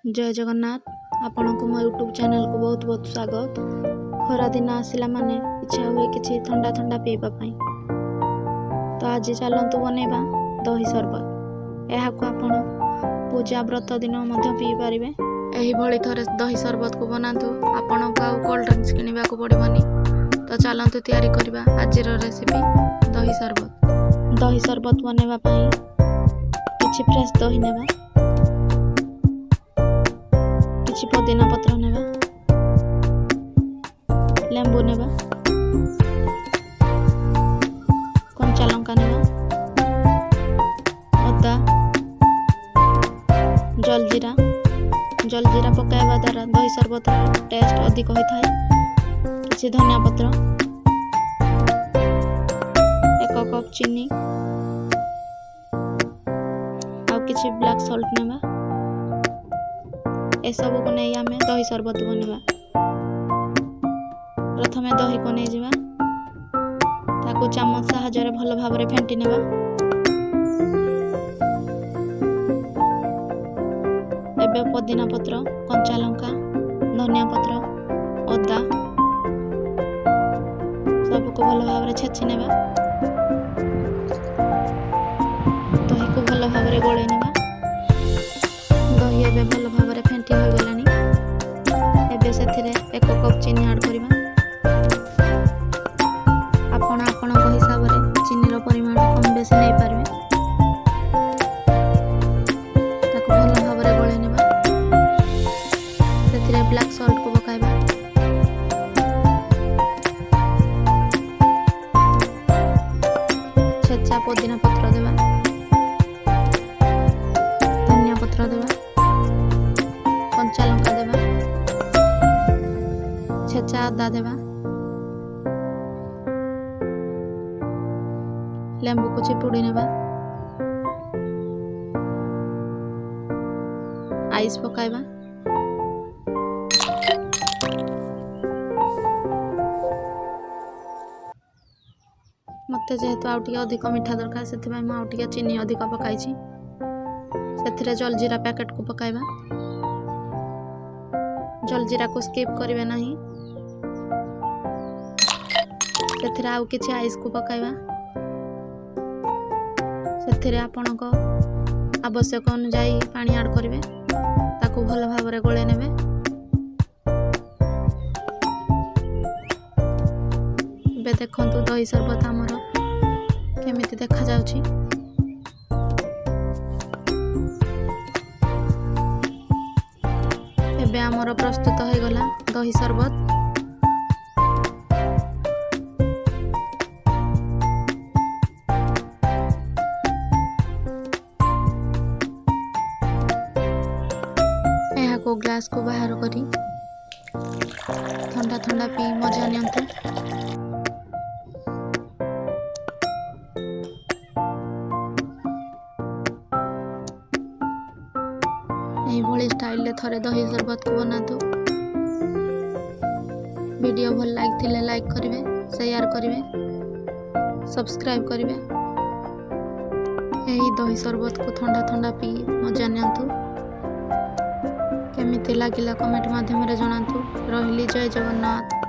जय जगन्नाथ। आपण को मो यूट्यूब चैनल को बहुत बहुत स्वागत। खरा दिन आसला माने इच्छा हुए किसी ठंडा ठंडा पीवा पाई, तो आज चलतु बनैबा दही सरबत। यह आपण पूजा व्रत दिन पी पारे। यही भली थरे दही सरबत को बनातु, आपण को कोल्ड ड्रिंक्स किनिबा को पड़िबनी। तो चलतु तैयारी करबा आज रेसिपी दही सरबत। दही सरबत बनैबा पाई किछि फ्रेश दही नेबा, किछि पुदीना पत्र नेबा, लेंबू नेबा, कंचा लंका नेबा, अदा, जलजीरा पकाइबा द्वारा दही सरबत टेस्ट अधिक होता है। किछि धनिया पत्र, 1 कप चीनी और किछि ब्लैक सॉल्ट नेबा। ए सब को नहीं आमे दही सरबत बनवा। प्रथमे दही को नहीं जिबा, ताको चामच साहाय्य भल भाव में फेंटी नेबा। एबे पुदीना पत्र, कंचा लंका, धनिया पत्र, अदा सब को भल भाव में छेची नेबा। दही को भल भाव में गोले नेबा। दही एबे भल भाव में फेंटी हो गलानी। एबे सेथिरे 1 कप चीनी ऐड करिबा। आपण हिसाब रे चीनी रो परिमाण कम बेसी नहीं पारबे। ताको भल भाव में गोले नेबा। सेथिरे ब्लैक सॉल्ट को पकाइबा। छेचा पुदीना पत्र देबा, धनिया पत्र देबा, कंचा लंका देबा, छेचा अदा देबा, लेंबू को चिपुड़ी नेबा, आइस पकाइबा। मते जेहेतु आउटिके अधिक मीठा दरकार से आउटिके चीनी अधिक पकाई। से जलजीरा पैकेट को पकाइबा। जलजीरा को स्किप करिवे नहीं। से आउ किछि आइस को पकाइबा। से आपण को आवश्यक अनुसार पानी ऐड करिवे। ताको भल भाव में गोले नेबे। बे देखंतु दही सरबत हमर केमिति देखा जाउछि। एबे हमर प्रस्तुत हो गला दही सरबत। को ग्लास को बाहर करी ठंडा ठंडा पी मजा नियंतु। यही भली स्टाइल रे थरे दही सरबत को बनातु। वीडियो भल लागिथिले लाइक करिवे, शेयर करिवे, सब्सक्राइब करिवे। यही दही सरबत को ठंडा ठंडा पी मजा नियंतु। केमिति लागिला कमेंट माध्यम रे जणातु। रहिली जय जगन्नाथ।